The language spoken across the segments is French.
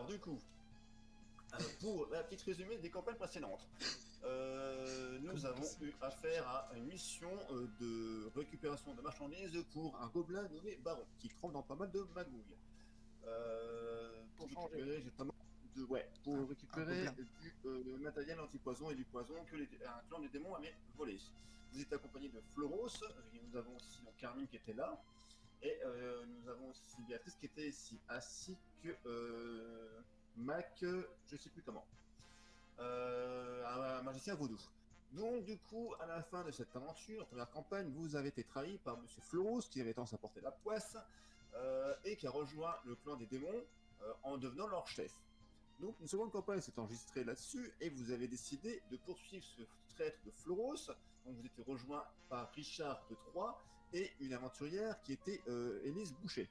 du coup, pour la petite résumé des campagnes précédentes, nous avons eu affaire à une mission de récupération de marchandises pour un gobelin nommé Baron, qui trempe dans pas mal de magouilles. Pour récupérer justement pour récupérer du matériel anti-poison et du poison que un clan des démons avait volé. Vous êtes accompagné de Floros, nous avons aussi donc Carmine qui était là, et nous avons aussi Béatrice qui était ici, ainsi que Mac, je sais plus comment, un magicien vaudou. Donc du coup, à la fin de cette aventure, première campagne, vous avez été trahi par Monsieur Floros, qui avait tendance à porter la poisse, et qui a rejoint le clan des démons en devenant leur chef. Donc une seconde campagne s'est enregistrée là-dessus, et vous avez décidé de poursuivre ce traître de Floros. Donc vous étiez rejoint par Richard de Troyes et une aventurière qui était Élise Boucher.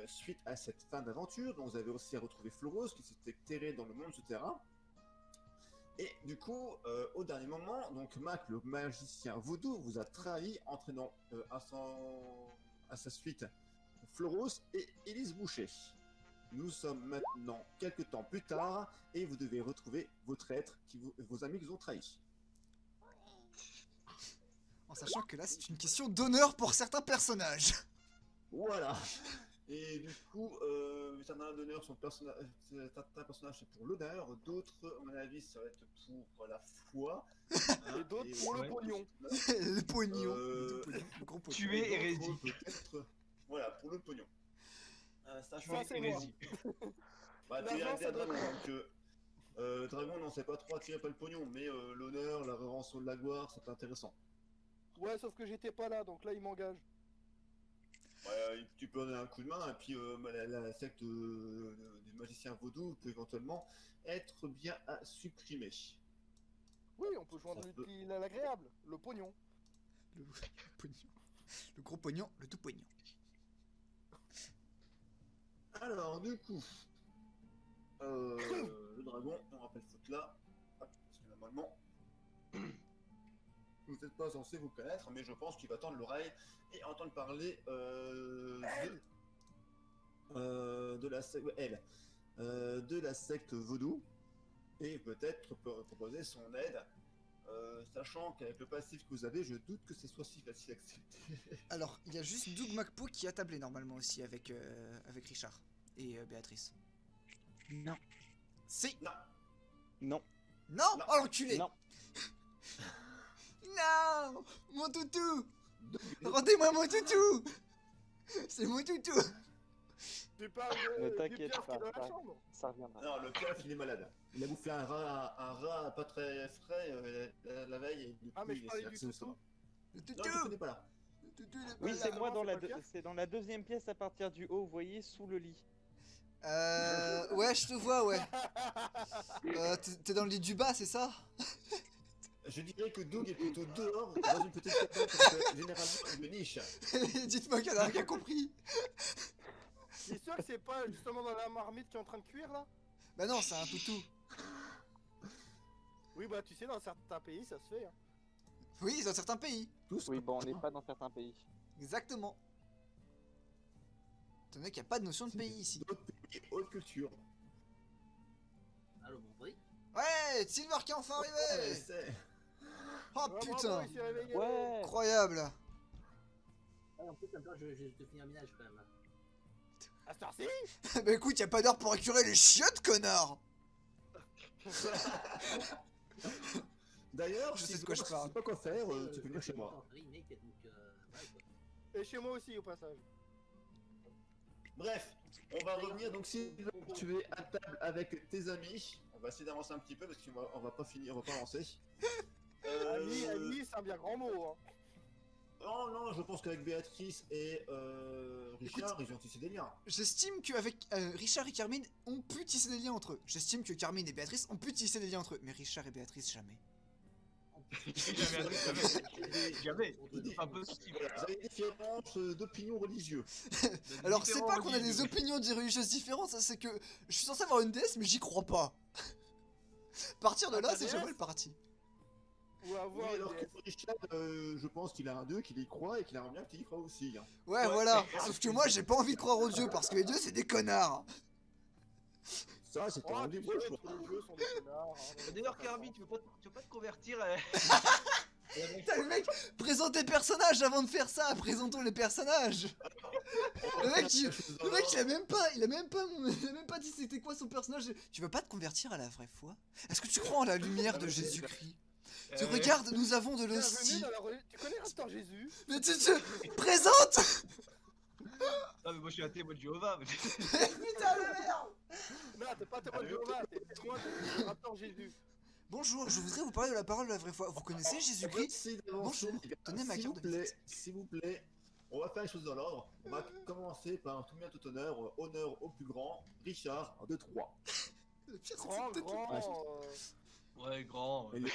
Suite à cette fin d'aventure, donc vous avez aussi retrouvé Floros qui s'était terré dans le monde souterrain. Et du coup, au dernier moment, donc Mac, le magicien vaudou, vous a trahi, entraînant à sa suite Floros et Élise Boucher. Nous sommes maintenant quelques temps plus tard, et vous devez retrouver vos traîtres, vos amis qui vous ont trahis. En sachant que là, c'est une question d'honneur pour certains personnages. Voilà. Et du coup, certains d'honneur sont certains personnages c'est pour l'honneur, d'autres, à mon avis, ça va être pour la foi. Et d'autres pour le pognon. Le pognon. Le gros pognon. Tu es hérésie. Peut-être, voilà, pour le pognon. Ça, c'est hérésie. Bah, tu es un dragon, donc dragon, non, c'est pas trop attiré par le pognon, mais l'honneur, la révérence de la gloire, c'est intéressant. Ouais, sauf que j'étais pas là, donc là, il m'engage. Ouais, tu peux donner un coup de main, et puis la secte des magiciens vaudous peut éventuellement être bien à supprimer. Oui, on peut joindre l'utile à l'agréable, le pognon. Le pognon. Le gros pognon, le tout pognon. Alors, du coup, le dragon, on rappelle ce là, parce que normalement, vous n'êtes pas censé vous connaître, mais je pense qu'il va tendre l'oreille et entendre parler de la secte, de la secte vaudou, et peut-être proposer son aide, sachant qu'avec le passif que vous avez, je doute que ce soit si facile à accepter. Alors, il y a juste Doug McPo qui a tablé normalement aussi avec Richard et Béatrice. Non. Si. Non. Non. Non, Non. oh l'enculé. Non. Non, mon toutou. Rendez-moi mon toutou. C'est mon toutou. Tu parles Ne du t'inquiète piaf qui est dans pas, la chambre. ça reviendra. Non, le piaf, il est malade. Il a bouffé un rat pas très frais la veille, et du coup, Ah, mais je il est parlais du accès au toutou. stomac. Le Non, le toutou n'est pas là. Le toutou, il est Oui, pas c'est là. moi c'est pas le c'est dans la deuxième pièce à partir du haut, vous voyez, sous le lit. Ouais, je te vois, ouais. T'es dans le lit du bas, c'est ça? Je dirais que Doug est plutôt dehors, dans une petite cabane, parce que généralement, il me niche. Dites-moi qu'il y en a un qui a compris. T'es sûr que c'est pas justement dans la marmite qui est en train de cuire là? Bah non, c'est un toutou. Oui, bah tu sais, dans certains pays ça se fait. Hein. Oui, dans certains pays. Tous. Oui, bon, on n'est pas dans certains pays. Exactement. Étant donné qu'il n'y a pas de notion de pays ici. D'autres pays, haute culture. Allô, mon bruit. Ouais, Silver qui est enfin Ouais, arrivé. c'est... Oh Ouais, putain, bravo, il s'est réveillé. Ouais. incroyable. Ouais, en plus, comme ça, je te finis un ménage quand même. À cette heure-ci? Bah écoute, y a pas d'heure pour récurer les chiottes, connard. D'ailleurs, Je si sais de tu quoi je sais parle. pas quoi faire, tu peux venir chez moi. Naked, donc, voilà, quoi. Et chez moi aussi au passage. Bref, on va revenir, donc si tu es à table avec tes amis, on va essayer d'avancer un petit peu, parce qu'on va pas finir, on va pas avancer. Ami, c'est un bien grand mot. Hein. Oh non, je pense qu'avec Béatrice et Richard, ils ont tissé des liens. J'estime qu'avec Richard et Carmine, on peut tisser des liens entre eux. J'estime que Carmine et Béatrice, on peut tisser des liens entre eux. Mais Richard et Béatrice, jamais. Jamais. C'est Pas possible. Vous avez des différences d'opinion religieuses. Alors, c'est pas qu'on a des opinions religieuses différentes, ça c'est que je suis censé avoir une déesse, mais j'y crois pas. Partir de Ah, là, ta c'est déesse jamais le parti. Ou avoir Oui, alors une que pour Richard, je pense qu'il a un dieu, qu'il y croit, et qu'il aimerait bien que tu y crois aussi. Hein. Ouais, voilà. Sauf que moi, j'ai pas envie de croire aux dieux, parce que les dieux, c'est des connards. Ça, c'était Oh, un tu libre sais, choix. tous les jeux sont des connards. Hein, D'ailleurs, Kirby, tu veux pas te convertir Putain, le mec, présente tes personnages avant de faire ça. Présentons les personnages. Le mec, il a même pas dit c'était quoi son personnage. Tu veux pas te convertir à la vraie foi? Est-ce que tu crois en la lumière de Jésus-Christ? Tu regardes, nous avons de Bienvenue l'hostie. dans la tu connais Raptor Jésus? Mais tu présente. Non, mais moi je suis un témoin de Jéhovah. Putain de merde. Non, t'es pas témoin de Jéhovah, t'es témoin de Raptor Jésus. Bonjour, je voudrais vous parler de la parole de la vraie foi. Vous connaissez Jésus-Christ? Merci d'avancer, Bonjour, les gars. tenez ma S'il carte vous de plaît, visite. s'il vous plaît, on va faire les choses dans l'ordre. On va commencer par tout bien tout honneur, honneur au plus grand, Richard, 1, 2, 3. Le pire, c'est que Grand, c'est peut-être le- grand. Ouais, grand. Il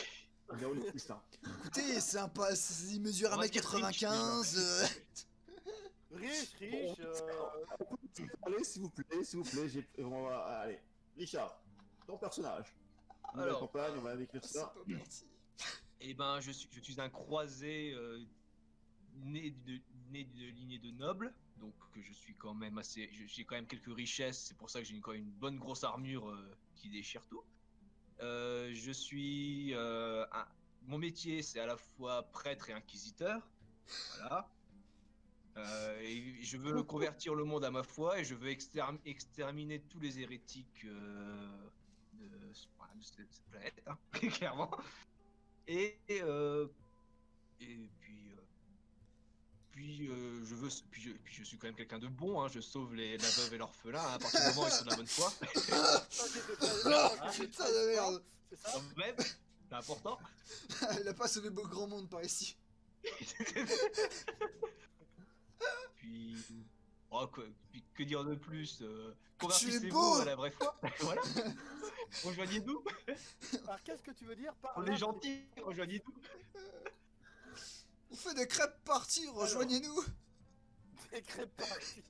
est au plus sain. Écoutez, c'est un pas. Il mesure On va dire 1m95. Riche. Allez, s'il vous plaît, on va... Allez, Richard, ton personnage. Nouvelle Alors. campagne, on va écrire C'est ça. pas parti. Eh ben, je suis un croisé né de lignée de nobles, donc je suis quand même assez, j'ai quand même quelques richesses. C'est pour ça que j'ai quand même une bonne grosse armure qui déchire tout. Je suis mon métier, c'est à la fois prêtre et inquisiteur. Voilà. Et je veux convertir le monde à ma foi et je veux exterminer tous les hérétiques de cette planète, hein, clairement. Et je suis quand même quelqu'un de bon, hein, je sauve la veuve et l'orphelin hein, à partir du moment où ils sont de la bonne foi. Putain de merde. C'est ça? Quand même, c'est important. Il a pas sauvé beau grand monde par ici. Puis, puis que dire de plus Tu es convertissez-vous beau. à la vraie foi. Voilà. Rejoignez-nous. Alors qu'est-ce que tu veux dire par On là? est gentils. Rejoignez-nous. On fait des crêpes parties, rejoignez-nous. Des crêpes parties.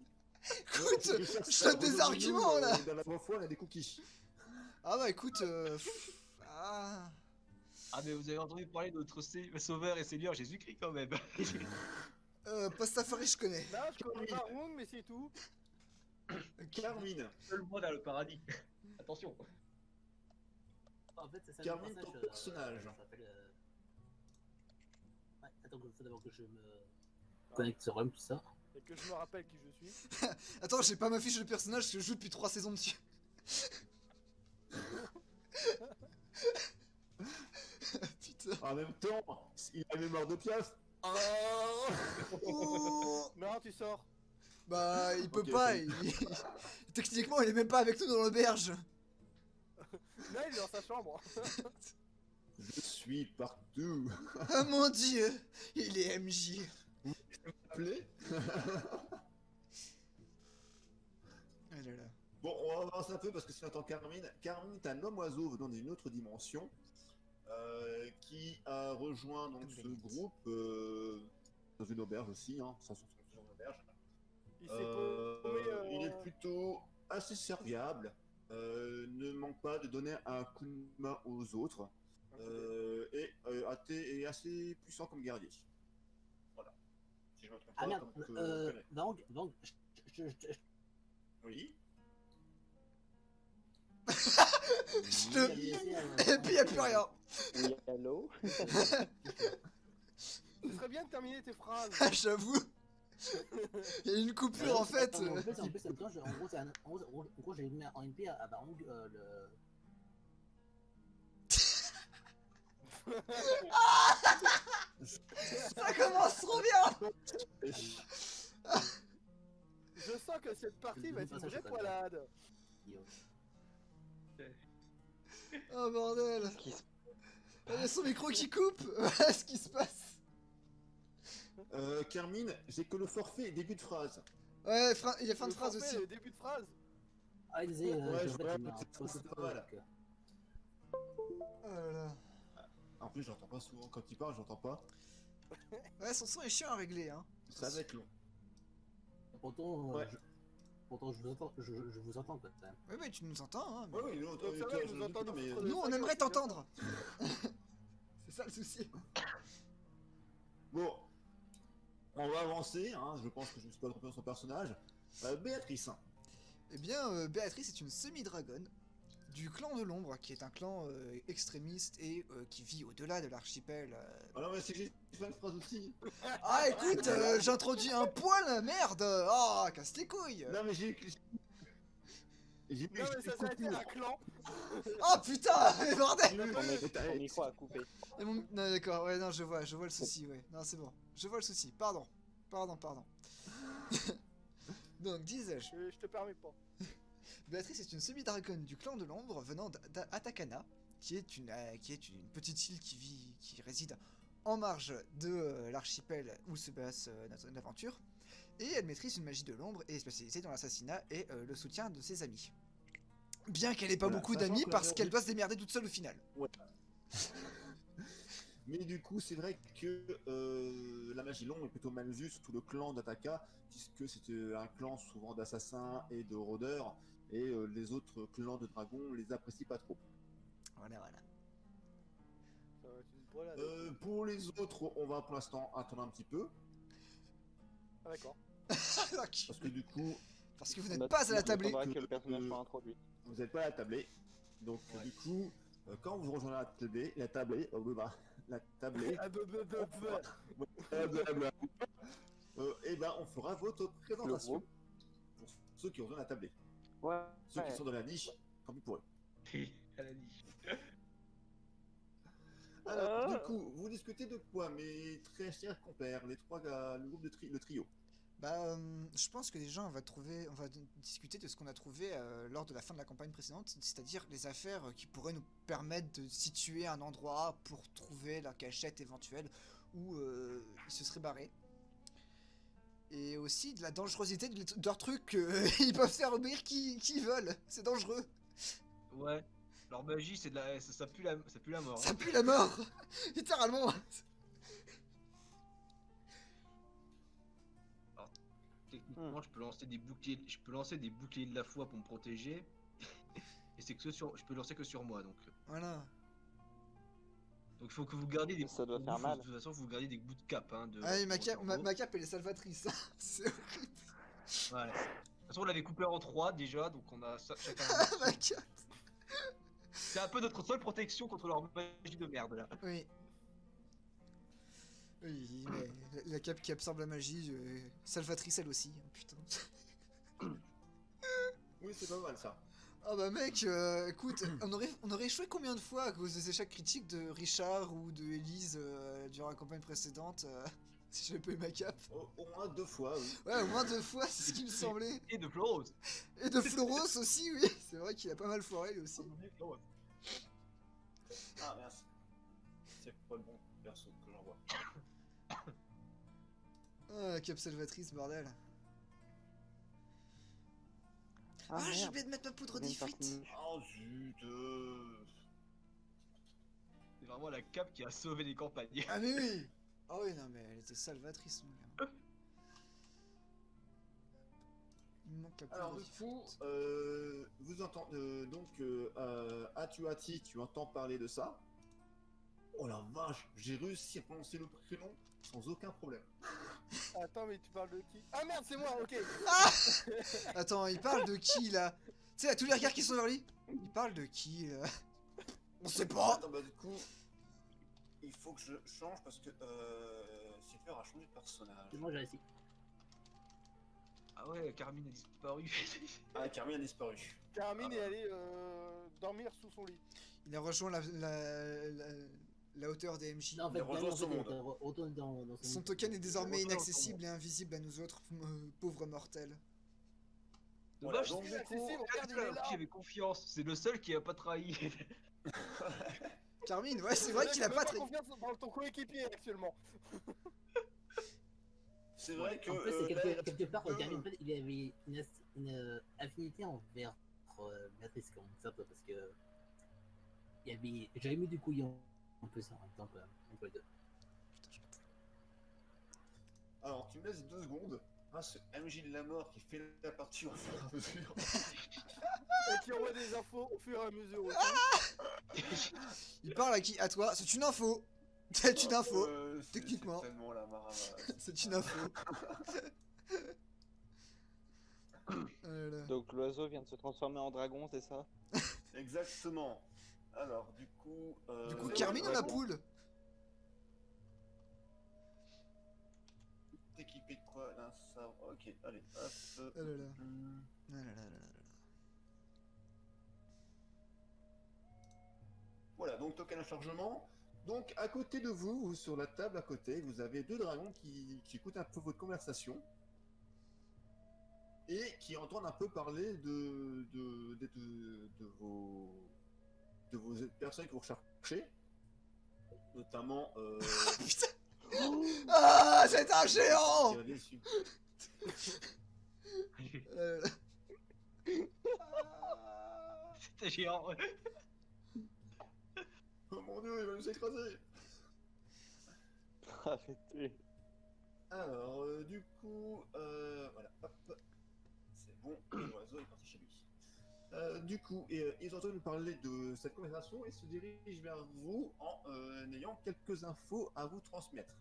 Écoute, je donne des arguments là. Dans la fois, on a des cookies. Ah bah écoute, ah. Ah mais vous avez entendu parler de notre sauveur et seigneur Jésus-Christ quand même. Pastafari je connais. Là, je connais pas Round, mais c'est tout. Carmine, Seul moi dans le paradis. Attention. En fait, c'est ça. Carmine, le ton passage, personnage. ça s'appelle, Ouais, attends, il faut d'abord que je me connecte sur Rome, tout ça. Et que je me rappelle qui je suis. Attends, j'ai pas ma fiche de personnage parce que je joue depuis 3 saisons dessus. Putain. en même temps, il a mémoire de piaf. Oh. Non, tu sors. Bah, il peut Ok, pas. ok. Techniquement, il est même pas avec nous dans l'auberge. Là, il est dans sa chambre. Je suis partout. Ah mon dieu, il est MJ. Appelé. Ah là là. Bon, on va avancer un peu parce que si on entend Carmine, Carmine est un homme oiseau venant d'une autre dimension qui a rejoint donc ce groupe dans une auberge aussi, hein, ça se trouve dans une auberge. Il s'est paumé. Il est plutôt assez serviable, ne manque pas de donner un coup de main aux autres et est assez puissant comme guerrier. Voilà. Si je me trompe Ah pas, merde, comme tu connais. Vang, Oui. Je te- Et puis y'a plus rien. Oui, allô? Ce serait bien de terminer tes phrases. Ah, j'avoue. Il y a une coupure en fait. En plus, en plus, en même temps, en gros, en gros, j'ai mis en MP à Vang le. Ça commence trop bien. Je sens que cette partie va être une vraie poilade. Oh bordel. Qui se- Il y a son micro qui coupe. Voilà ce qui se passe. Carmine, j'ai que le forfait début de phrase. Ouais, il y a fin de Le phrase forfait, aussi. Le début de phrase. Ah, désolé, Ouais, en fait, ouais, j'ai mis un c'est post pas mal. Oh là là. En plus, j'entends pas souvent quand il parle, j'entends pas. Ouais, son son est chiant à régler, hein. Ça va être long. Pourtant, Ouais. pourtant, je vous entends quand même. Ouais, mais tu nous entends, hein. mais- Ouais, oui, non, Donc ça va, nous entendons mais... trop Nous, on ça, aimerait c'est bien. t'entendre. C'est ça le souci. Bon, on va avancer, hein. Je pense que je me suis pas trompé dans son personnage. Béatrice. Eh bien, Béatrice est une semi-dragonne du clan de l'ombre, qui est un clan extrémiste et qui vit au-delà de l'archipel. Ah non, mais c'est que j'ai fait une phrase aussi. Ah écoute, j'introduis un poil, merde. Ah, casse tes couilles. Non, mais j'ai. J'ai Non, mais ça s'appelle un clan. Oh putain, mais bordel. On y croit à couper. Et mon- Non, d'accord, ouais, non, je vois le souci, ouais. Non, c'est bon, je vois le souci, pardon. Donc, disais-je, Je te permets pas. Béatrice est une semi-dragonne du clan de l'ombre venant d'Atakana, qui est une petite île qui réside en marge de l'archipel où se passe notre aventure. Et elle maîtrise une magie de l'ombre et est spécialisée dans l'assassinat et le soutien de ses amis. Bien qu'elle ait pas Voilà, beaucoup sachant d'amis que parce la- qu'elle doit se démerder toute seule au final. Mais du coup, c'est vrai que la magie longue est plutôt mal vue, surtout le clan d'Ataka, puisque c'est un clan souvent d'assassins et de rôdeurs, et les autres clans de dragons les apprécient pas trop. Voilà. Ça va être une brolade. Pour les autres, on va pour l'instant attendre un petit peu, Ah, d'accord. parce que du coup, Parce que vous On n'êtes pas à la tablée. attendra que le personnage soit introduit. vous n'êtes pas à la tablée. Donc Ouais. du coup, quand vous rejoignez la tablée, Ah, blablabla, et ben on fera votre présentation pour ceux qui rejoignent la tablée. Ouais. Ceux qui sont dans la niche, tant pis pour eux. Elle a dit. Alors, du coup, vous discutez de quoi, mes très chers compères, les trois gars, le groupe de le trio. Bah, je pense que déjà on va discuter de ce qu'on a trouvé lors de la fin de la campagne précédente, c'est-à-dire les affaires qui pourraient nous permettre de situer un endroit pour trouver la cachette éventuelle où ils se seraient barrés. Et aussi de la dangerosité de leurs trucs, ils peuvent faire obéir qui ils veulent, c'est dangereux, Ouais. Leur magie, c'est de la. Ça pue la mort. ça pue la mort, littéralement. Techniquement, je peux lancer des boucliers de la foi pour me protéger. Et c'est que je peux lancer que sur moi, donc. Voilà. Donc il faut que vous gardiez des. Ça doit faire mal. De toute façon, vous gardiez des bouts de cap. Hein, de, Ah oui, ma de cape, votre cerveau. ma cape elle est salvatrice, c'est horrible. Voilà. De toute façon, on l'avait coupé en 3 déjà, donc on a chacun. Ma cape. C'est un peu notre seule protection contre leur magie de merde là. Oui. Oui, mais la cape qui absorbe la magie, salvatrice elle aussi, hein, putain. Oui, c'est pas mal ça. Ah bah mec, écoute, on aurait échoué combien de fois à cause des échecs critiques de Richard ou de Elise durant la campagne précédente si j'avais pas eu ma cape. Au moins 2 fois, oui. Ouais, au moins 2 fois, c'est ce qui me semblait. Et de Florose. Et de Floros aussi, oui, c'est vrai qu'il a pas mal foiré lui aussi. Ah, merci. C'est pas le bon perso que j'envoie. Ah, la cape salvatrice, bordel. Ah, j'ai merde. oublié de mettre ma poudre J'ai une d'ifrit. partie- Oh zut. C'est vraiment la cape qui a sauvé les campagnes. Ah mais oui. Ah oui, non mais elle était salvatrice, mon gars. Il me manque la Alors poudre du coup, d'ifrit. vous entendez donc Atuati, tu entends parler de ça. Oh la vache, j'ai réussi à prononcer le prénom sans aucun problème. Attends, mais tu parles de qui? Ah merde, c'est moi, ok. Attends, il parle de qui là? Tu sais, à tous les regards qui sont vers lui. Il parle de qui là? On sait pas. Attends, bah du coup, il faut que je change parce que Silver a changé de personnage. C'est moi, j'ai réussi. Ah ouais, Carmine a disparu. Ah, Carmine a disparu. Carmine est allé dormir sous son lit. Il a rejoint la hauteur des MJ. Non, en Il fait, rejoint Daniel, son en fait, monde. retourne dans son Son lit. token est désormais Retourne dans son inaccessible et invisible à nous autres pauvres mortels. Voilà, Dommage, donc c'est du accessible, coup, regarde, il est là. j'avais confiance. C'est le seul qui a pas trahi. Carmine, ouais, c'est vrai qu'il a T'as pas même très. confiance dans ton coéquipier actuellement. c'est vrai que En plus, c'est là, quelque part, euh, Camille, en fait, il avait une affinité envers Béatrice, comme ça, parce que j'avais mis du couillon en plus en même temps entre les deux. alors tu me laisses 2 secondes. Ah, ce MJ de la mort qui fait la partie au fur et à mesure. Et qui envoie des infos au fur et à mesure aussi. Il parle à qui? À toi. C'est une info. C'est une info. C'est Techniquement. tellement la maramasse. C'est une info. Oh là là. Donc l'oiseau vient de se transformer en dragon, c'est ça? Exactement. Alors, du coup... Du coup, c'est Carmine ou bon, la ouais. poule? T'es équipé de quoi d'un sabre? Ok, allez, hop. Oh là là. hum. Ah là là là là là. Voilà, donc token à chargement. Donc à côté de vous, sur la table à côté, vous avez deux dragons qui écoutent un peu votre conversation et qui entendent un peu parler de vos personnes que vous recherchez, notamment Putain. Ah, c'est un géant. qui revient dessus. Euh, C'était géant. Oh mon dieu, il va nous écraser. Arrêtez. Alors, du coup, voilà, hop, c'est bon, et l'oiseau est parti chez lui. Du coup, ils entendent nous parler de cette conversation et se dirigent vers vous en ayant quelques infos à vous transmettre.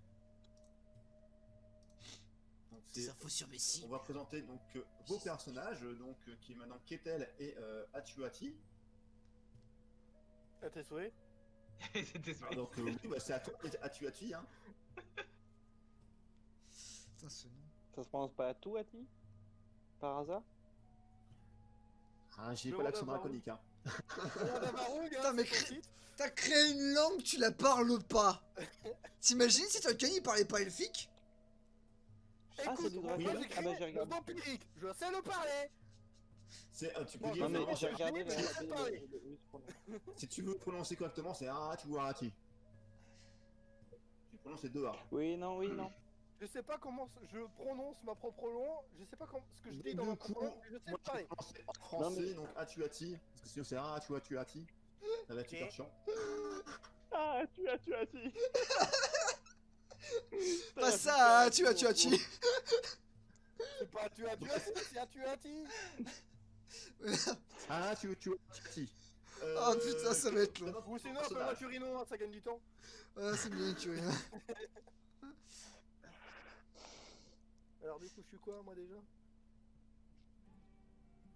Donc, Des infos sur Messi. on va présenter donc vos personnages, donc qui est maintenant Ketel et Atuati. À tes souhaits. C'était Ah, donc oui, bah, c'est Atuati, hein. Putain, ce nom. Ça se prononce pas à tout, Ati? Par hasard? Ah, j'ai Le pas roi l'accent d'Avaroug. draconique, hein. Putain, mais t'as créé une langue, tu la parles pas. T'imagines si Tolkien il parlait pas elfique? Ah, c'est Écoute, du moi dragon. j'ai Ah bah j'ai créé le regardé. vampirique, je sais le parler. C'est, tu peux Bon, dire, Non mais vraiment, j'ai c'est regardé fini, mais je sais pas parler. si tu veux prononcer correctement, c'est Atuati. Tu prononces les deux A. Oui, non, oui, non. Je sais pas comment je prononce ma propre langue, je sais pas ce que je dis dans Du ma coup, propre langue, mais je sais moi le je vais parler. prononcer en français, Non, mais- donc Atuati, parce que sinon c'est Atuati. Ça va être super Ok. chiant. Ah, tu as dit. Pas ça, hein, tu as. C'est pas tu as c'est Atuati. Atuati. Oh putain, ça va être long. Ou sinon appelle-moi Turino, hein, ça gagne du temps. Ah, c'est bien, tu vois. Alors du coup je suis quoi moi déjà?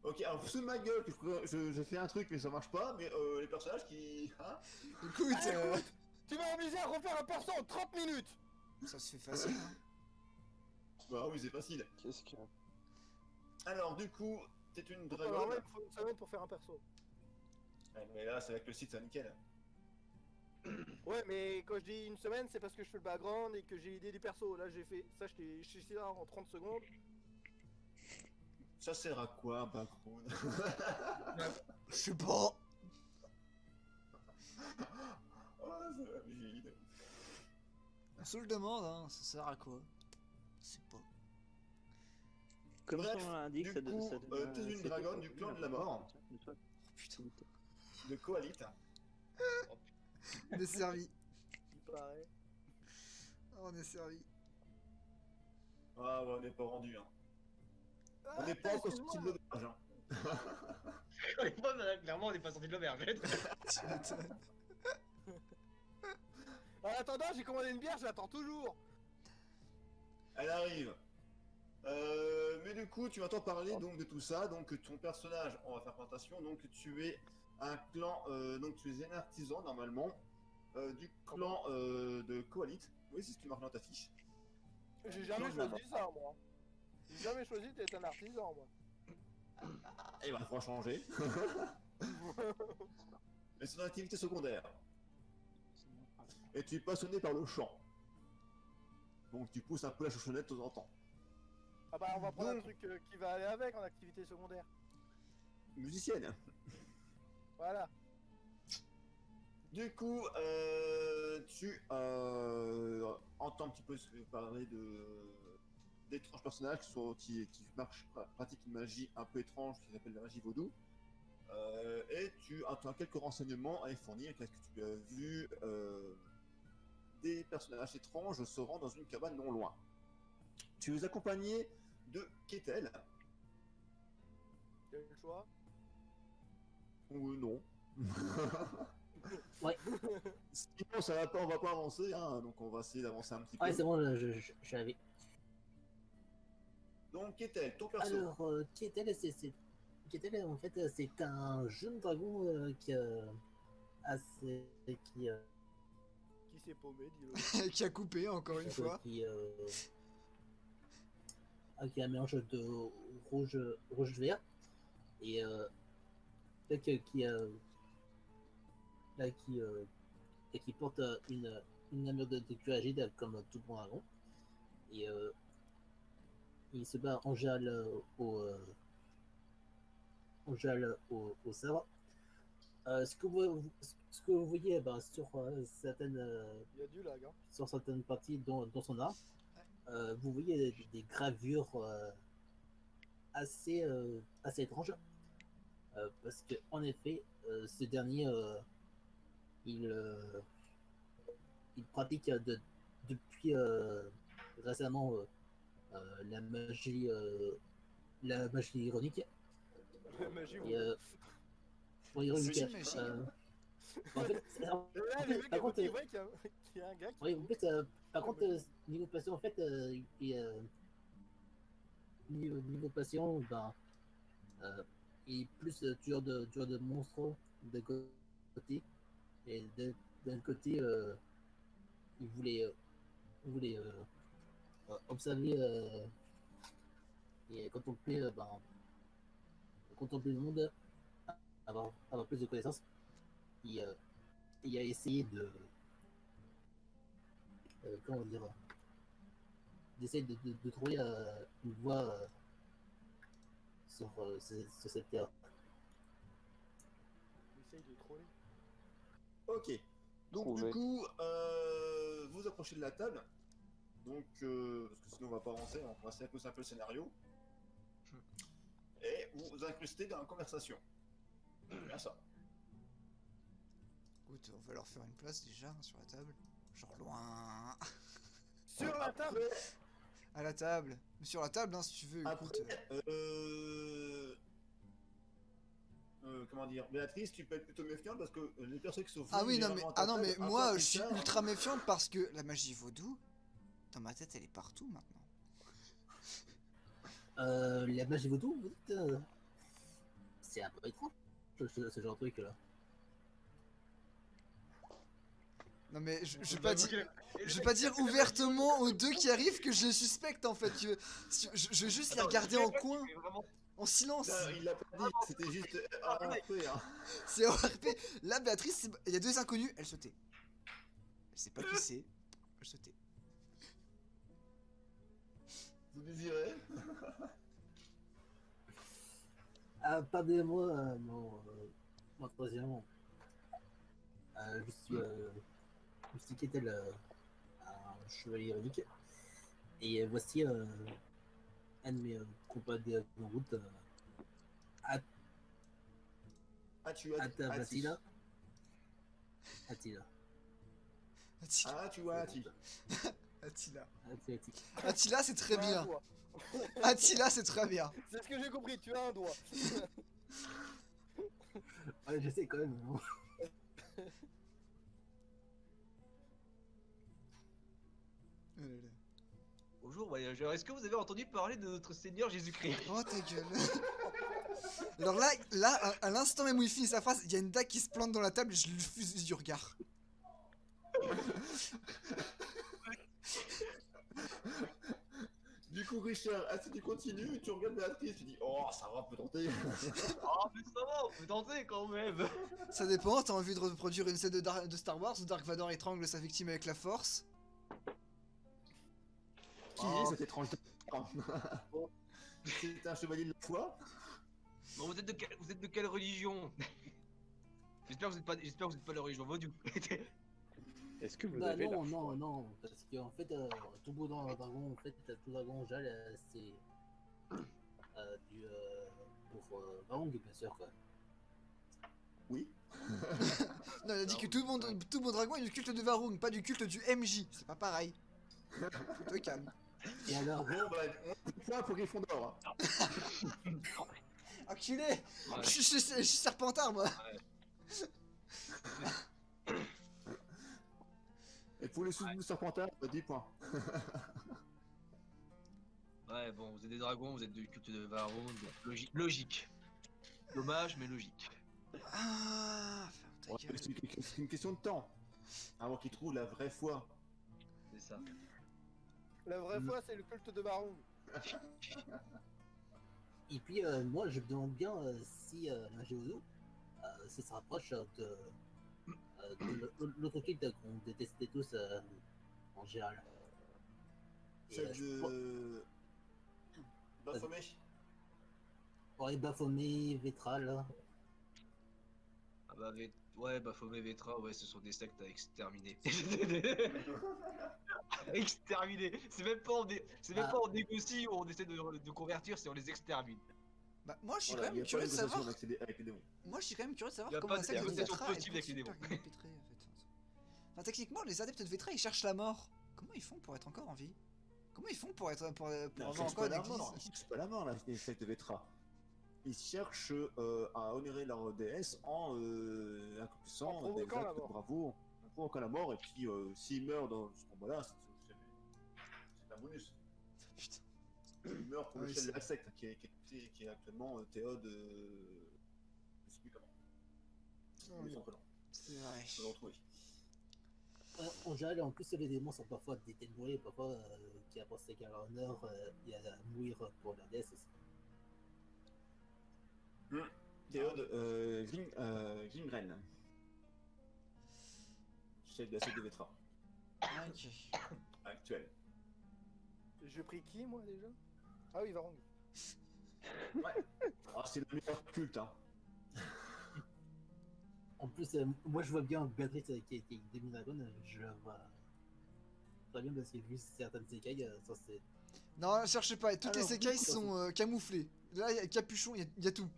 Ok, alors sous ma gueule, que j'ai fait un truc mais ça marche pas, mais les personnages qui... Hein Écoute, Tu m'as obligé à refaire un perso en 30 minutes. ça se fait facile. Hein. Bah oui, c'est facile. Qu'est-ce que... Alors du coup, t'es une Alors dragonne. là il me faut une semaine pour faire un perso. Ouais, mais là, c'est avec le site, c'est nickel. Ouais mais quand je dis une semaine c'est parce que je fais le background et que j'ai l'idée du perso. Là j'ai fait ça, je suis là en 30 secondes. Ça sert à quoi, un background? Je sais pas. Oh, c'est la vide. On se le demande, hein, ça sert à quoi? Je sais pas. Comme Bref, son nom l'indique, du ça coup, devient... t'es une c'est- dragonne du clan de la mort. Oh putain, De Coalit. on est servi. Il paraît. Oh, on est servi. Ah ouais, on n'est pas rendu, hein. Ah, On n'est pas encore excuse-moi. sorti de l'auberge, hein. Clairement, on n'est pas sorti de l'auberge. Tu m'étonnes. En attendant j'ai commandé une bière, je l'attends toujours. Elle arrive. Mais du coup, tu entends parler donc de tout ça. Donc ton personnage, on va faire présentation. Donc tu es un clan, donc tu es un artisan normalement du clan de Coalit. Oui, c'est ce qui marque dans ta fiche. J'ai jamais choisi ça moi. J'ai jamais choisi d'être un artisan moi. Et il va falloir changer. Mais c'est une activité secondaire. Et tu es passionné par le chant. Donc tu pousses un peu la chaussonnette de temps en temps. Ah bah on va prendre un Donc- truc qui va aller avec en activité secondaire. Musicienne. Voilà. Du coup, tu entends un petit peu parler d'étranges personnages qui pratiquent une magie un peu étrange qui s'appelle la magie vaudou. Et tu entends quelques renseignements à y fournir, qu'est-ce que tu as vu des personnages étranges se rend dans une cabane non loin. Tu es accompagné de Ketel. Tu as eu le choix. Ou non. Ouais. Sinon, ça va pas, on va pas avancer, hein, donc on va essayer d'avancer un petit Ouais, peu. c'est bon, je l'avais. Donc, Ketel, ton perso. Alors, qui était c'est Ketel, en fait, c'est un jeune dragon qui assez Qui s'est paumé, dis-le. Qui a coupé encore une fois. qui a un mélange de rouge vert et là, qui porte une armure de cuir agile comme tout bon dragon et il se bat en général au sabre. Ce que vous voyez sur certaines Il y a du lag, hein. sur certaines parties dans son arme, vous voyez des gravures assez étranges parce que en effet ce dernier il pratique depuis récemment la magie ironique. Magie, Et, ironique. C'est magie. En fait, Là, les mecs, par contre, c'est vrai qu'il y a un gars qui. oui, en fait, par contre, niveau patient, en fait, niveau patient, il est plus tueur de monstres d'un côté, et d'un côté, il voulait observer et contempler le monde, avoir plus de connaissances. Il a essayé de comment dire, d'essayer de trouver une voie sur cette terre. Essaye de troller. Ok. Donc Trouvé. du coup, vous approchez de la table. Donc, parce que sinon on va pas avancer, on va essayer un peu le scénario. Et vous vous incrustez dans la conversation. Bien ça. Écoute, on va leur faire une place déjà hein, sur la table. Genre loin. Sur la table. À la table. Mais sur la table, hein, si tu veux. Après, Écoute. comment dire, Béatrice, tu peux être plutôt méfiante parce que les personnes qui sont Ah oui, non, mais, légèrement à ta ah non, mais table, moi, encore je suis plus tard, ultra méfiante parce que la magie vaudou, dans ma tête, elle est partout maintenant. La magie vaudou, vous dites, c'est un peu étrange, ce genre de truc là. Non mais je vais pas dire ouvertement aux deux qui arrivent que je les suspecte en fait. Je vais juste les regarder en coin, en silence. Non, il l'a pas dit, c'était juste après, hein. C'est ORP. Là, Béatrice, il y a deux inconnus, elle se tait. Elle sait pas qui c'est, elle se tait. Vous désirez? Pardonnez-moi mon troisième. Je suis Ketel, un chevalier ironique. Et voici un de mes compagnons de route, Attila. Attila. Attila. Attila, c'est très Tu as un bien. doigt. Attila, c'est très bien. C'est ce que j'ai compris, tu as un doigt. Ouais, je sais quand même. Hein. Bonjour voyageurs, est-ce que vous avez entendu parler de notre Seigneur Jésus-Christ? Oh ta gueule. Alors là, à l'instant même où il finit sa phrase, il y a une dague qui se plante dans la table et je lui fuse du regard. Du coup, Richard, si tu continues, tu regardes Béatrice, tu dis oh, ça va, peut tenter. Ah mais ça va, on peut tenter quand même. Ça dépend, t'as envie de reproduire une scène de Star Wars où Dark Vador étrangle sa victime avec la force? Qui est cet étrange C'est un chevalier de la foi? Bon, vous êtes de quelle religion? J'espère que vous êtes pas de la religion vaudou. Est-ce que vous Non, avez la non, foi? non, non, parce qu'en fait, tout beau dans le dragon, en fait, tout dragon jal, c'est du pour Varung, bien sûr, quoi. Oui. Non, il a dit que tout bon dragon est du culte de Varung, pas du culte du MJ. C'est pas pareil. Toi calme. Et alors, Bon, bah, on fait ça pour Gryffondor. Enculé. Je suis Serpentard moi. Et pour les sous-bouts Serpentard, 10 points. Ouais, bon, vous êtes des dragons, vous êtes du culte de Varun, donc logique. Dommage, mais logique. Ah, ferme ta Ouais, gueule. c'est une question de temps. Avant qu'ils trouvent la vraie foi. C'est ça. La vraie foi, c'est le culte de Baron. Et puis, moi, je me demande bien si la Géodo, ça se rapproche de l'autre culte qu'on détestait tous en général. Et, Celle je crois- de. Baphomet. Ouais, Baphomet, Vétral. Ah bah, ouais, Baphomet, Vetra, ouais, ce sont des sectes à exterminer. Exterminer. C'est même Ah. pas on négocie ou on essaie de convertir, c'est on les extermine. Bah, moi, je suis Voilà, quand il y même a pas curieux de de négociation savoir. avec les démons. Moi, je suis quand même curieux de Y savoir a comment pas la de secte de négociation Vetra est possible avec les super démons. pénétrée, en fait. Enfin, techniquement, les adeptes de Vetra, ils cherchent la mort. Comment ils font pour être encore en vie? Comment ils font pour Non, avoir ils encore cherchent pas une la église? mort, ils cherchent pas la mort, là, les sectes de Vetra. Ils cherchent à honorer leur déesse en accomplissant En provoquant des actes la de mort. bravoure, en provoquant la mort, et puis s'ils meurent dans ce combat-là, c'est un bonus. Putain. Ils meurent pour Ouais, le chef de c'est- la secte, qui est actuellement Théode. Je sais plus comment. Non, Oui, non. son prénom. C'est vrai. Je vais le retrouver. En général, en plus, les démons sont parfois des ténébrés, parfois qui apportent à leur honneur et à mourir pour leur déesse aussi. Théode Grimgren. Chef de la secte de Vetra, Ok. actuel. Je prie qui, moi, déjà? Ah oui, Varong. Ah, c'est le meilleur culte, hein. En plus, moi je vois bien Béatrice qui est demi-dragon, je la vois très bien parce que vu certaines écailles, ça c'est. Non, cherchez pas. Toutes Alors, les écailles oui, sont camouflées. Là, il y a capuchon, il y a tout.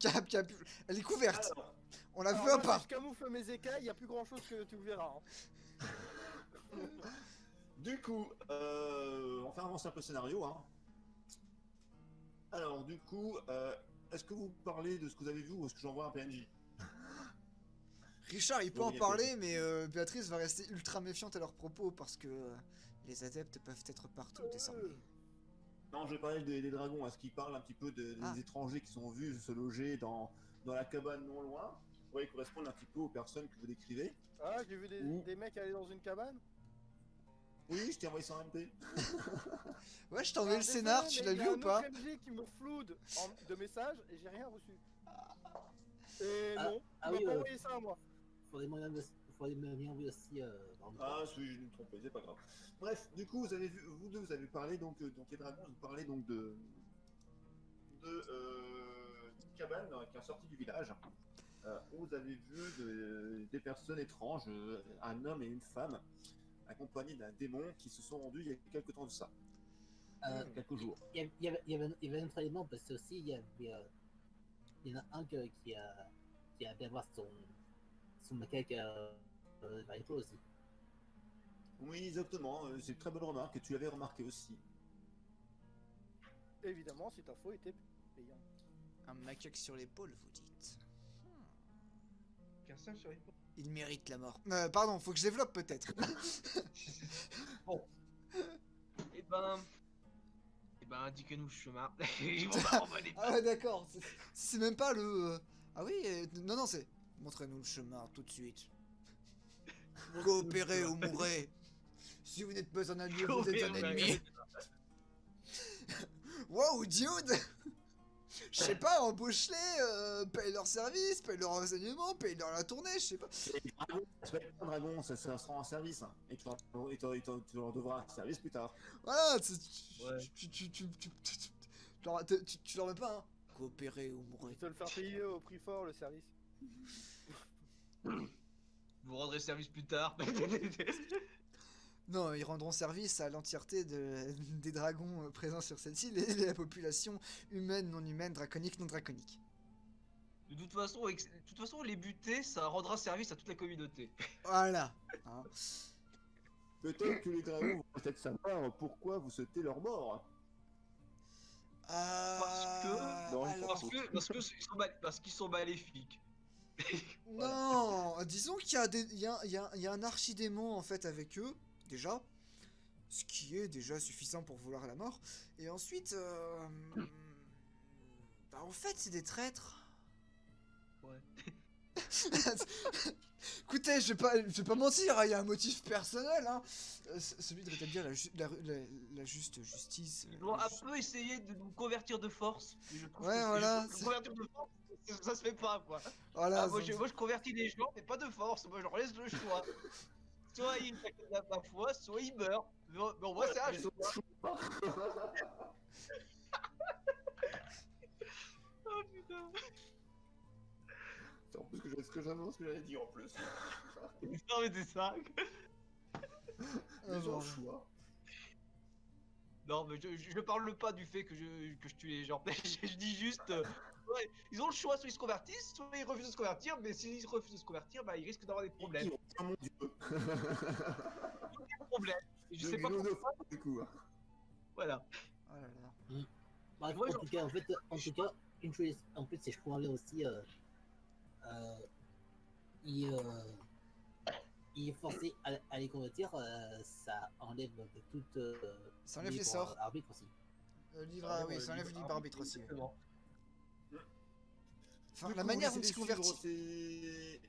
Capuchon. Elle est couverte. Alors, On la Alors, voit moi, pas. si je camoufle mes écailles, il n'y a plus grand chose que tu verras. Hein. du coup, on fait avancer un peu le scénario, hein. Alors, du coup, est-ce que vous parlez de ce que vous avez vu ou est-ce que j'envoie un PNJ? Richard, il peut Bon, en il y a parler, mais Béatrice va rester ultra méfiante à leurs propos parce que les adeptes peuvent être partout désormais. Non, je vais parler des dragons. Est-ce qu'ils parlent un petit peu des Ah. étrangers qui sont vus se loger dans la cabane non loin, qui pourraient correspondre un petit peu aux personnes que vous décrivez? Ah, j'ai vu Ouh. des mecs aller dans une cabane. Oui, je t'ai envoyé ça en MP. Ouais, je t'ai envoyé Ah, le scénar, désolé, tu mais l'as il y vu a ou pas? un autre MJ qui me floude de messages et j'ai rien reçu. Et Ah, non, ah il oui, m'a pas envoyé ça à moi. Faudrait me bien envoyer aussi dans le Ah, oui, je me trompais, c'est pas grave. Bref, du coup, vous deux, vous avez parlé donc les dragons, vous parlez donc d'une cabane qui est sortie du village, où vous avez vu des personnes étranges, un homme et une femme, accompagnés d'un démon qui se sont rendus il y a quelques temps de ça, quelques jours. Il y avait un autre élément parce que aussi il y en a un qui a bien voir son macaque variété aussi. Oui, exactement, c'est une très bonne remarque, et tu l'avais remarqué aussi. Évidemment, si ta faux était payant. Un macaque sur l'épaule, vous dites. Qu'un seul sur les portes. Il mérite la mort. Pardon, faut que je développe peut-être. Bon. Eh ben, indiquez-nous le chemin. On va aller. Ah ouais, d'accord. C'est même pas le... Ah oui, non, non, c'est... Montrez-nous le chemin tout de suite. Coopérez ou mourrez. Si vous n'êtes pas un allié, vous êtes un ennemi. Wow, dude. Je sais pas, embauche-les, paye leur service, paye leur renseignement, paye leur la tournée, je sais pas. Les dragons, c'est pas un dragon, ça sera en service, hein, et tu leur devras un service plus tard. Voilà, Ouais. tu leur mets pas, hein. Coopérez ou Je mourrez. vais te le faire payer au prix fort le service. Vous rendrez service plus tard. Non, ils rendront service à l'entièreté des dragons présents sur cette île et la population humaine, non humaine, draconique, non draconique. De toute façon, les buter, ça rendra service à toute la communauté. Voilà. Hein. Peut-être que les dragons vont peut-être savoir pourquoi vous souhaitez leur mort. Non, Parce qu'ils sont maléfiques. Non, disons qu'il y a un archidémon en fait avec eux, déjà. Ce qui est déjà suffisant pour vouloir la mort. Et ensuite, bah, en fait, c'est des traîtres. ouais. Écoutez, je vais pas mentir, hein, il y a un motif personnel, hein. Celui de rétablir la juste justice. Ils vont un peu essayer de nous convertir de force. Mais je trouve Ouais, que voilà, c'est- convertir de force, ça se fait pas, quoi. Voilà, Ah, moi, je convertis les gens, mais pas de force. Moi, je leur laisse le choix. Soit ils acceptent ma foi, soit ils meurent. Mais au moins, c'est un Mais choix. Oh putain. C'est en plus ce que j'annonce que j'allais dire en plus. Non, mais c'est ça. Ah, Ils ont bon. le choix. Non, mais je parle pas du fait que je tue les gens. Je dis juste. Ouais, ils ont le choix, soit ils se convertissent, soit ils refusent de se convertir. Mais s'ils refusent de se convertir, bah, ils risquent d'avoir des problèmes. Oh mon dieu. Des problèmes. Et je De sais pas pourquoi. xénophobie, du coup. Voilà. Oh là là. Bref, Moi, en tout cas, une chose, en plus, si je crois aussi, il, il est forcé à les convertir, ça enlève toute Ça enlève les libre sorts. arbitre aussi. Oui, ça enlève le libre arbitre aussi. Ouais. Exactement. Enfin, Du la coup, manière vous dont ils laissez se convertissent. suivre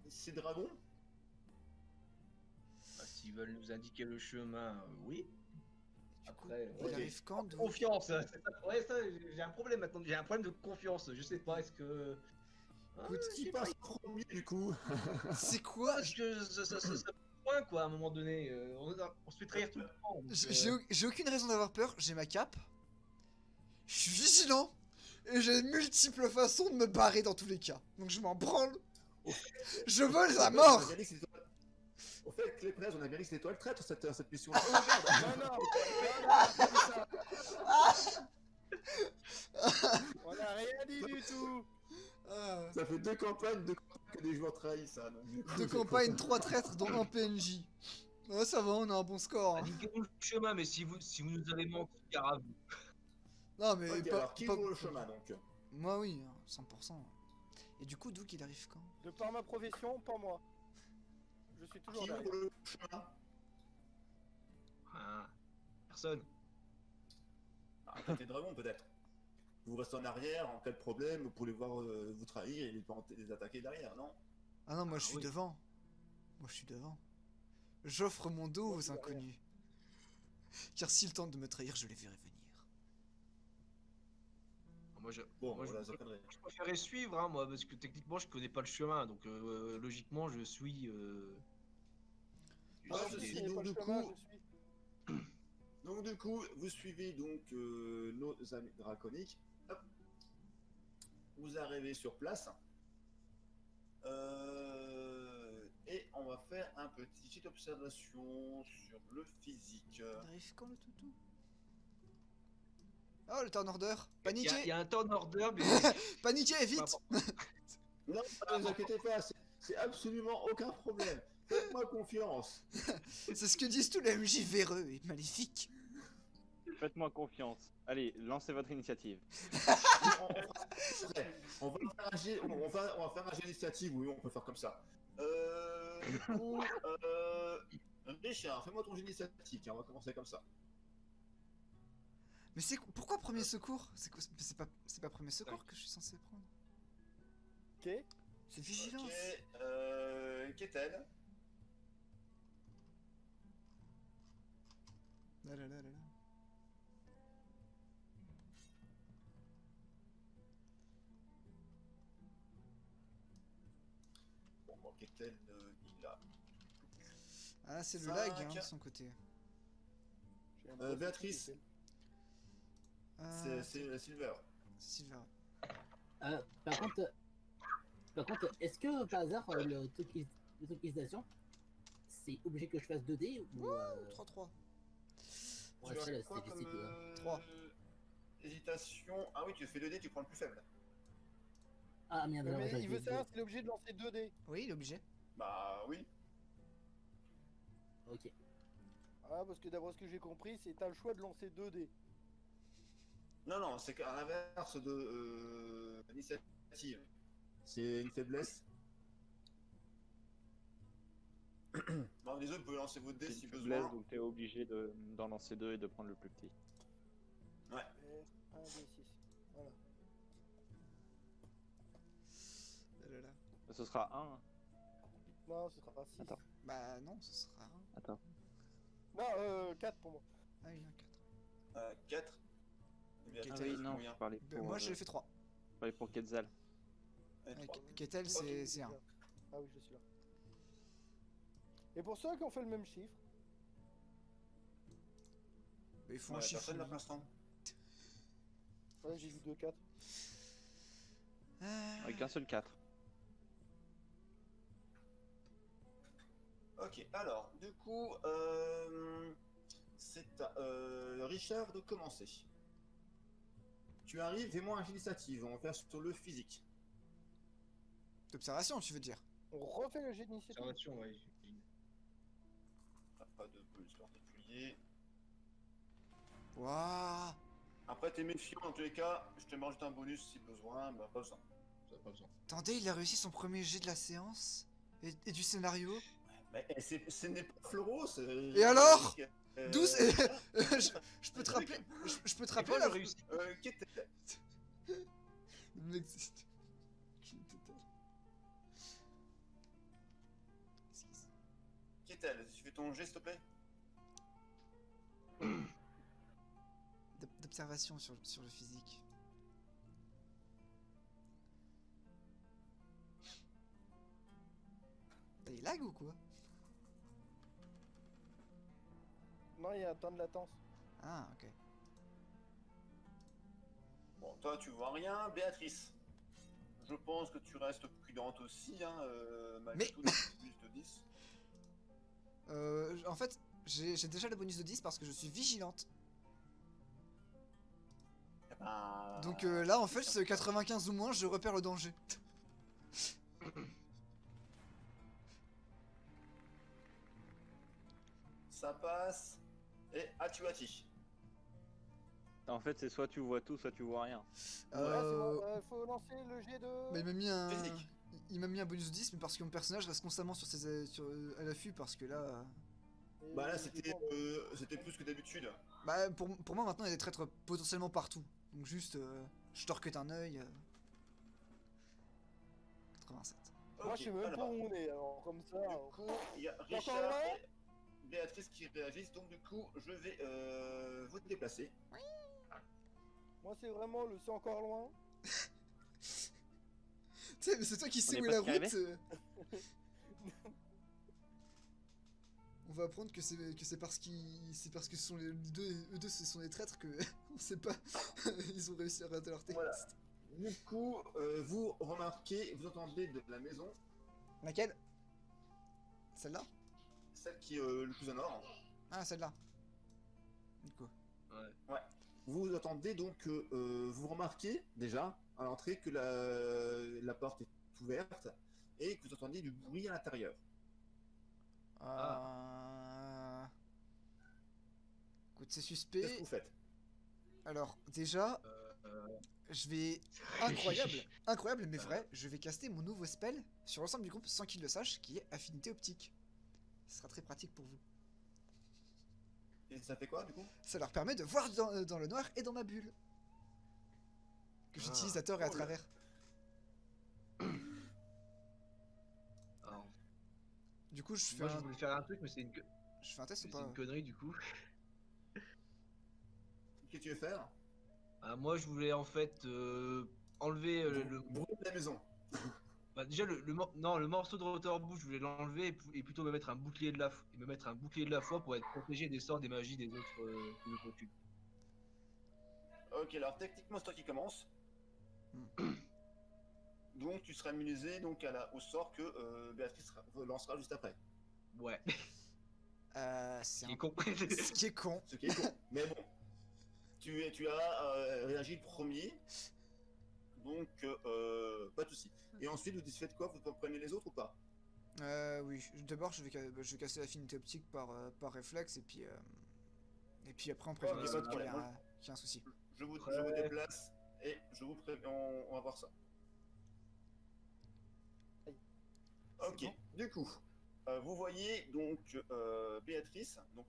ces dragons. Bah, s'ils veulent nous indiquer le chemin, oui. Après, Il ouais. arrive quand d'où Confiance, c'est ça. Ouais, ça, j'ai un problème maintenant. J'ai un problème de confiance. Je sais pas, est-ce que. Écoute, Qui passe en premier, du coup? C'est quoi? Parce que ça point, quoi, à un moment donné. On se fait trahir tout le temps. donc, J'ai aucune raison d'avoir peur, j'ai ma cape. Je suis vigilant. Et j'ai multiples façons de me barrer dans tous les cas. Donc je m'en branle. Je vole à mort. Au fait, les prêtres, on a bien dit que c'est l'étoile traître cette mission-là. Non, non, pas dit ça. On a rien dit du tout. Ah. Ça fait deux campagnes que des joueurs trahissent ça. Donc, du coup, Deux campagnes, 3 traîtres, dont un PNJ. Oh, ça va, on a un bon score. Hein. indiquez-nous le chemin, mais si vous nous avez menti, car à vous. Non, mais Ok, alors qui vaut le chemin donc? Moi, oui, hein, 100%. Et du coup, d'où qu'il arrive quand? De par ma profession, pas moi. Je suis toujours Qui là. vaut le chemin? Ah, personne. Ah, côté dragon peut-être. Vous restez en arrière, en cas de problème, vous pouvez voir vous trahir et les attaquer derrière, non? Ah non, moi je suis oui. devant. Moi je suis devant. J'offre mon dos aux inconnus. Car s'ils tentent de me trahir, je les verrai venir. Bon, moi, voilà, je ça connerait. préférais suivre, hein, moi, parce que techniquement, je connais pas le chemin, donc logiquement, je suis. Ah, Je je suis suis pas donc le du chemin, coup. je suis. Donc du coup, vous suivez donc nos amis draconiques. Hop. Vous arrivez sur place. Et on va faire un petite observation sur le physique. Il arrive quand le toutou? Oh, le turn order. Il y Paniquez. a un turn order, mais. Paniquez, vite. Non, ne vous inquiétez pas, c'est absolument aucun problème. Faites-moi confiance. C'est ce que disent tous les MJ véreux et maléfiques. Faites-moi confiance. Allez, lancez votre initiative. On va faire un jet, on va faire un jet d'initiative, oui, on peut faire comme ça. Du coup, Richard, fais-moi ton jet d'initiative, tiens, on va commencer comme ça. Mais c'est pourquoi premier secours? C'est pas premier secours que je suis censé prendre. Ok. C'est vigilance. Ok, Ketel. Là là là là là. Bon, Ketel, il a. Ah, c'est le Cinq. lag hein, de son côté. J'ai un profil Béatrice. qui C'est Silver. Silver. Par contre, est-ce que par hasard le tokenisation, c'est obligé que je fasse 2D ou 3-3. ouais, Tu ça, as là, quoi c'était comme, difficile, hein. 3. Hésitation. Ah oui, tu fais 2D, tu prends le plus faible. Ah merde, alors Mais j'avais il veut dit savoir s'il est obligé de lancer 2D. Oui, il est obligé. Bah oui. Ok. Ah, parce que d'après ce que j'ai compris, c'est t'as le choix de lancer 2D. Non, non, c'est qu'à l'inverse de l'initiative. C'est une faiblesse. Bon, les autres, vous pouvez lancer votre dé C'est si une faiblesse, besoin. donc t'es obligé d'en lancer deux et de prendre le plus petit. Ouais. 1D6. Voilà. Ce sera 1. Non, ce sera pas 6. Attends. Bah non, ce sera... Attends. Non, 4 pour moi. Ah oui, un 4. 4. Ah oui, non, je parlais pour, Moi j'ai fait 3. je parlais pour Quetzal. Ketel, c'est 1. Ah oui, je suis là. Et pour ceux qui ont fait le même chiffre, Ils font un chiffre. Personne là pour l'instant. ouais, j'ai vu 2, 4. Avec un seul 4. Ok, alors, du coup, c'est à Richard de commencer. Tu arrives, fais-moi un jet d'initiative, on va faire sur le physique. D'observation, tu veux dire? On refait le jet d'initiative. Observation, ouais. Pas de bonus particulier. Waouh. Après, t'es méfiant dans tous les cas, je te mets juste un bonus si besoin, bah pas besoin. Ça pas besoin. Attendez, il a réussi son premier jet de la séance et du scénario. Mais ce n'est pas Floro, c'est... Et alors euh, 12 je peux te rappeler, je peux te rappeler Moi, la... je réussis. Qu'était... Le mec, c'est- Qu'est-elle? Tu fais ton jet, s'il te plaît? D'observation sur le physique. Il lag ou quoi? Non, il y a un temps de latence. Ah, ok. Bon, toi, tu vois rien. Béatrice, je pense que tu restes prudente aussi, hein, malgré Mais- tout, le bonus de 10. En fait, j'ai déjà le bonus de 10 parce que je suis vigilante. Eh ben, Donc là, en fait, c'est 95 ou moins, je repère le danger. ça passe. Et Atuati. En fait, c'est soit tu vois tout, soit tu vois rien. Ouais, c'est bon, faut lancer le jet de... Bah, il m'a mis un... Physique. Il m'a mis un bonus de 10, mais parce que mon personnage reste constamment sur à l'affût, parce que là... Et Bah là, je c'était prends- c'était plus que d'habitude. Bah, pour moi, maintenant, il y a des traîtres potentiellement partout. Donc juste, je torquette un œil. 87. Moi, Ok, je sais même pas alors, où on est, alors comme ça... du coup, il y a Richard là et Béatrice qui réagissent. Donc du coup, je vais vous déplacer. Moi, c'est vraiment le c'est encore loin. Tu sais, mais c'est toi qui sais est où est pas la scrivé route. On va apprendre que c'est parce que ce sont eux deux ce sont des traîtres que on sait pas. Ils ont réussi à rater leur texte. Voilà. Du coup, vous remarquez, vous entendez de la maison, Laquelle? Celle-là? celle qui est le plus au nord. Ah, celle-là. Du coup. Ouais. Vous entendez donc, vous remarquez déjà à l'entrée que la porte est ouverte et que vous entendez du bruit à l'intérieur. Écoute, c'est Qu'est-ce que suspect. vous faites? Alors, déjà, je vais... Incroyable, mais vrai, je vais caster mon nouveau spell sur l'ensemble du groupe sans qu'ils le sachent, qui est Affinité Optique. Ce sera très pratique pour vous. Et ça fait quoi du coup? Ça leur permet de voir dans le noir et dans ma bulle. Que j'utilise à tort et à Oh là. travers. Alors, Du coup, je fais moi, je un... voulais faire un truc, mais Je fais un test ou c'est pas? une connerie du coup. Qu'est-ce que tu veux faire? Moi, je voulais en fait enlever le. Bruit de la maison. Bah, déjà, le morceau de rotor-bouche, je voulais l'enlever et plutôt me mettre un bouclier de la foi pour être protégé des sorts, des magies des autres cubes. Ok, alors techniquement c'est toi qui commence. Hmm. Donc tu seras immunisé donc au sort que Béatrice lancera juste après. Ouais, C'est il est un... con. Ce qui est con. Ce qui est con. Mais bon, tu as réagi le premier. Donc pas de soucis. Et ensuite vous faites quoi? Vous prenez les autres ou pas? Oui. D'abord, je vais casser l'affinité optique par réflexe, et puis après, on prévient Ouais, les pas de autres qu'il y, problème. qu'il y a un souci. Je vous Ouais. déplace et je vous préviens, on va voir ça. Ok, bon. du coup, vous voyez donc Béatrice, donc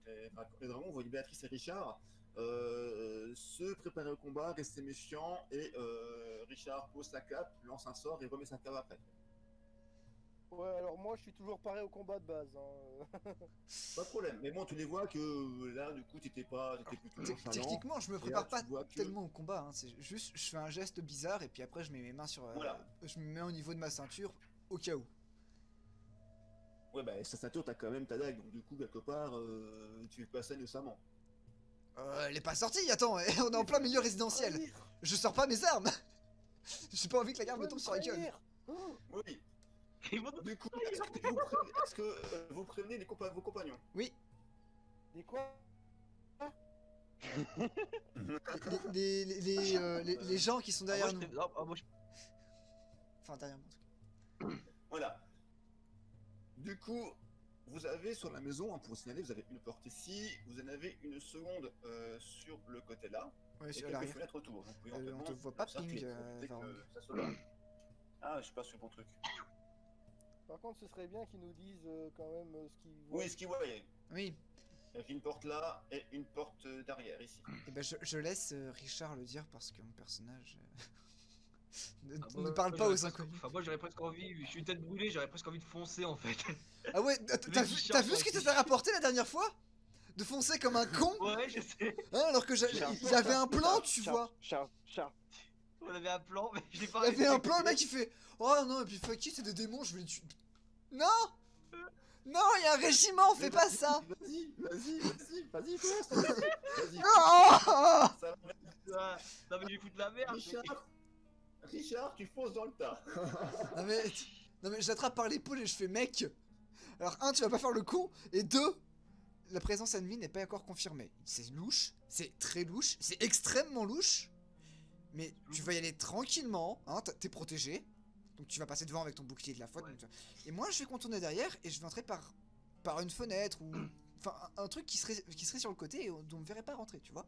les dragons, vous voyez Béatrice et Richard se préparer au combat, rester méfiants, et Richard pose sa cape, lance un sort et remet sa cape après. Ouais, alors moi je suis toujours pareil au combat de base. Hein. Pas de problème. Mais bon, tu les vois que là, du coup, t'étais plutôt nonchalant. Techniquement, je me Et là, prépare pas tu vois que- tellement au combat, hein. C'est juste, je fais un geste bizarre et puis après je mets mes mains sur... Voilà. Je me mets au niveau de ma ceinture, au cas où. Ouais, bah, sa ceinture, t'as quand même ta dague, donc du coup, quelque part, tu fais pas ça innocemment. Elle est pas sortie, attends, on est en plein milieu résidentiel. Je sors pas mes armes. J'ai pas envie que la garde me tombe sur la gueule. Oui. Ils vont- Du coup, est-ce que vous prévenez vos compagnons? Oui, Des quoi? les gens qui sont Ah, derrière moi, nous. je... ah, moi, je... Enfin, derrière moi en tout cas. Voilà. Du coup, vous avez sur la maison, hein, pour vous signaler, vous avez une porte ici, vous en avez une seconde sur le côté là, Ouais, et sur quelques l'arrière. fenêtres autour. Donc, vous pouvez on éventuellement te voit pas, circuler Ping, pour éviter Varro. que ça se barre. Ah, je suis pas sur le bon truc. Par contre, ce serait bien qu'ils nous disent quand même ce qu'ils voient. Oui, ce qu'il voyait. Oui, Il y a une porte là et une porte derrière ici. et ben je laisse Richard le dire parce que mon personnage ne, Ah, ne moi, parle moi, pas j'aurais aux presque- inconnus. Enfin, moi j'aurais presque envie, je suis une tête brûlée, j'aurais presque envie de foncer en fait. Ah ouais, t'as mec qui vu, t'as cherche vu ce qui avec t'était rapporté la dernière fois? De foncer comme un con, Ouais, je sais. hein, alors que il y avait un plan, tu vois. Charge. On avait un plan, mais je l'ai pas Il y avait un respecté. plan, le mec il fait oh non, et puis fuck it, c'est des démons, je vais les tuer. Non! Non, il y a un régiment, fais pas ça! Vas-y, fonce. Vas-y. Non! Ça va. Ah, non mais je vais foutre la merde. Richard, tu fonces dans le tas. Non mais je l'attrape par l'épaule et je fais mec. Alors un, tu vas pas faire le con, et deux, la présence ennemie n'est pas encore confirmée. C'est louche, c'est très louche, c'est extrêmement louche. Mais tu vas y aller tranquillement, hein, t'es protégé. Donc tu vas passer devant avec ton bouclier de la foi. Ouais. Et moi je vais contourner derrière et je vais entrer par une fenêtre ou... Enfin un truc qui serait sur le côté et dont on ne verrait pas rentrer, tu vois.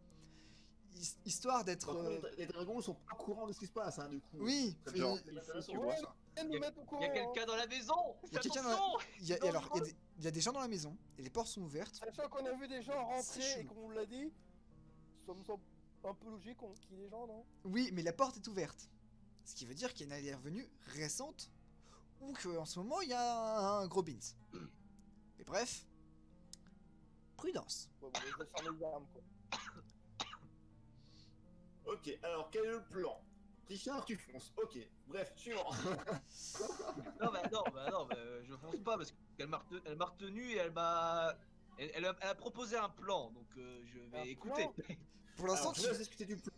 Histoire d'être... Par contre, les dragons sont pas au courant de ce qui se passe, hein, du coup. Oui, C'est genre, il- tu vois ça. Viens nous mettre au Il courant. y a quelqu'un dans la maison. Il y a quelqu'un dans Attention. il y a, et alors, il y a des gens dans la maison et les portes sont ouvertes. Sachant qu'on a vu des gens C'est rentrer et chaud. qu'on l'a dit, ça me semble un peu logique qu'il y ait des gens, non? Oui, mais la porte est ouverte. Ce qui veut dire qu'il y a une venue récente ou qu'en ce moment il y a un gros beans. Mais bref, prudence. Ouais, bon, je vais fermer les armes, quoi. Ok, alors quel est le plan? Richard, tu fonces. Ok, bref, suivant. Non, je fonce pas parce qu'elle m'a retenu et elle a proposé un plan, donc je Un vais écouter. Pour l'instant, Alors, je vais discuter du plan.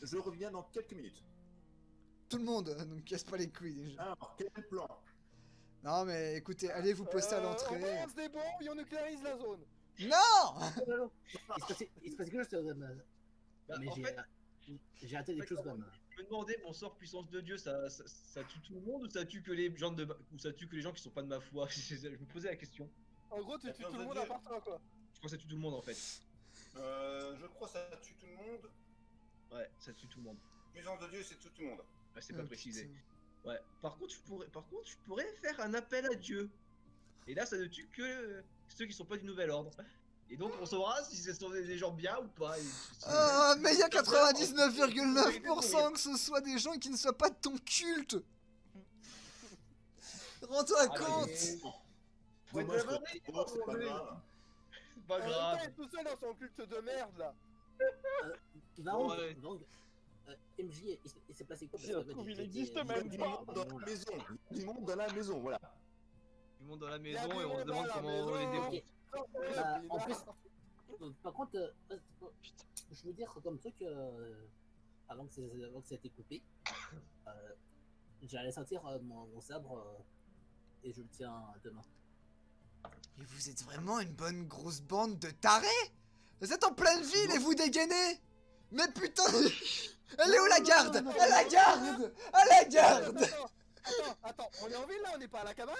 Je reviens dans quelques minutes. tout le monde, donc casse pas les couilles déjà. Alors, quel est le plan? Non mais écoutez, allez vous poster à On l'entrée. balance des bombes et on nucléarise la zone. Non! Il se passe quelque chose, Bah, mais en fait, j'ai raté des choses quand même. je me demandais, mon sort puissance de Dieu, ça tue tout le monde ou ça tue que les gens ou ça tue que les gens qui sont pas de ma foi? Je me posais la question. En gros, tu La tues tout le puissance monde de à Dieu. part toi, quoi. Je crois que ça tue tout le monde en fait. Je crois que ça tue tout le monde. Ouais, ça tue tout le monde. Puissance de Dieu, c'est tout le monde. Ouais, c'est pas Oh, précisé. putain. Ouais. Par contre, je pourrais faire un appel à Dieu. Et là, ça ne tue que ceux qui sont pas du nouvel ordre. Et donc, on saura si ce sont des gens bien ou pas. Ah, mais il y a 99,9% que ce soit des gens qui ne soient pas de ton culte. Rends-toi Ah, compte. Ouais, Dommage ouais, que oh, c'est pas grave. C'est pas En même temps, grave. il est tout seul dans son culte de merde, là. Varong, Ouais. MJ, il s'est passé quoi? Si, ça se trouve, il existe Il y a même du pas. monde dans la maison. Il y a du monde dans la maison, voilà. Du monde dans la y a maison du et on monde se dans demande la comment maison. les démonter. Ok. Bah, En plus, par contre, je veux dire comme truc, avant que ça ait été coupé, j'allais sortir mon sabre et je le tiens à deux mains. Mais vous êtes vraiment une bonne grosse bande de tarés. Vous êtes en pleine ville et vous dégainez. Mais putain, elle est où la garde? À la garde! À la garde! Attends, on est en ville là, on n'est pas à la cabane?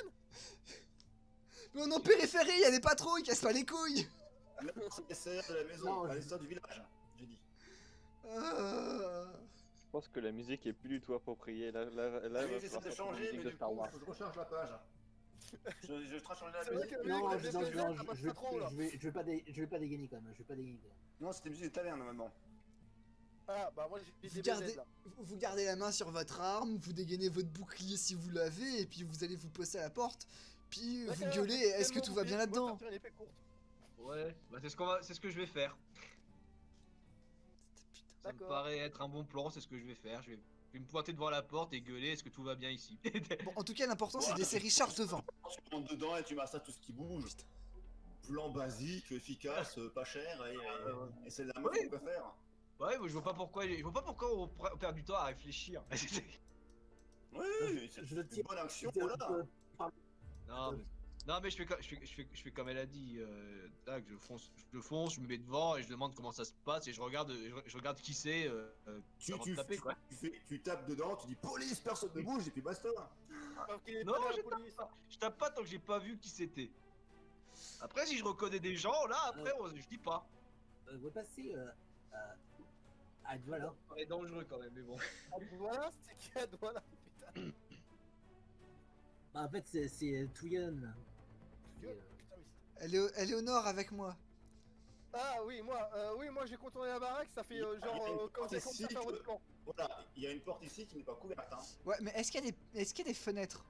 Mais on est en périphérie, il y a des patrouilles, casse pas les couilles. Là, c'est l'extérieur de la maison, Non, à je- l'extérieur du village, j'ai dit. Je pense que la musique est plus du tout appropriée. Là, Oui, va j'essaie falloir de sortir changer, la musique mais de du Star coup, Wars. faut que je recharge la page. Je train changer la C'est vrai musique. que- Non, la je musique, non, ça passe je pas trop, là. vais pas dégainer quand même. Je vais pas dégainer. Non, c'était musique de taverne maintenant. Ah, bah moi j'ai Vous des gardez, BZ là. vous gardez la main sur votre arme, vous dégainez votre bouclier si vous l'avez, et puis vous allez vous poster à la porte. Puis vous D'accord, gueulez, j'aime est-ce que mon tout va bouclier, bien je dois là-dedans? sortir une épée courte. Ouais, bah c'est ce que je vais faire. Ça me D'accord. paraît être un bon plan, c'est ce que je vais faire. Je vais me pointer devant la porte et gueuler, est-ce que tout va bien ici? Bon, en tout cas, l'important c'est de laisser Ouais, Richard devant. Tu rentres dedans et tu massacres tout ce qui bouge. Plan basique, efficace, pas cher, et c'est la meuf Oui. qu'on peut faire. Ouais, moi je vois pas pourquoi on perd du temps à réfléchir. Oui, Je c'est le une tire. bonne action, Je- voilà. Non, mais je fais comme elle a dit. Tac, je fonce, je me mets devant et je demande comment ça se passe et je regarde qui c'est avant de taper quoi. Tu tapes dedans, tu dis police, personne ne bouge, et puis basta. Sauf qu'il est Non, pas là, je la police. Je tape pas tant que j'ai pas vu qui c'était. Après, si je reconnais des gens, là, après, je dis pas. Vous passez à voilà. Ça paraît dangereux quand même, mais bon. Ah, voilà, c'est qui a voilà. Putain. Bah, en fait, c'est Tuyen. Putain, oui. Elle est au nord avec moi. Ah oui, moi j'ai contourné la baraque, ça fait Il y a une quand porte j'ai commencé ici à faire que- votre plan. Voilà, il y a une porte ici qui n'est pas couverte. Hein. Ouais, mais est-ce qu'il y a des fenêtres?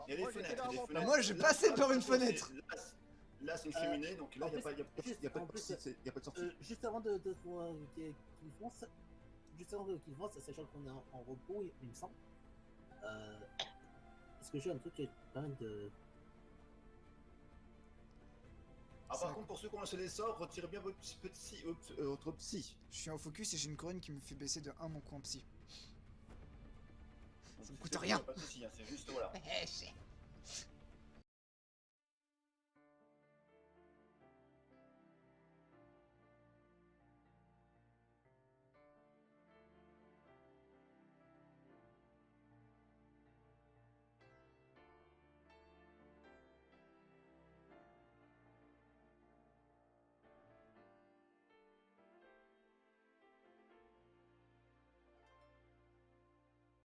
Il y a des Moi, j'étais fenêtres. là des avant fenêtres. toi. Moi, je Là, passais là, par une là, fenêtre. Là, c'est une cheminée, donc là, en il n'y a, plus, pas de en plus, sortie. Y a pas de sortie. Juste avant qu'il fonce, sachant qu'on est en repos, il me semble. Est-ce que j'ai un truc qui est pas mal de. Ah, ça- par contre, pour ceux qui ont lancé des sorts, retirez bien votre psy. Je suis en focus et j'ai une couronne qui me fait baisser de 1 mon coin psy. Donc, Ça me tu coûte sais, rien. Pas de soucis, hein, c'est juste voilà.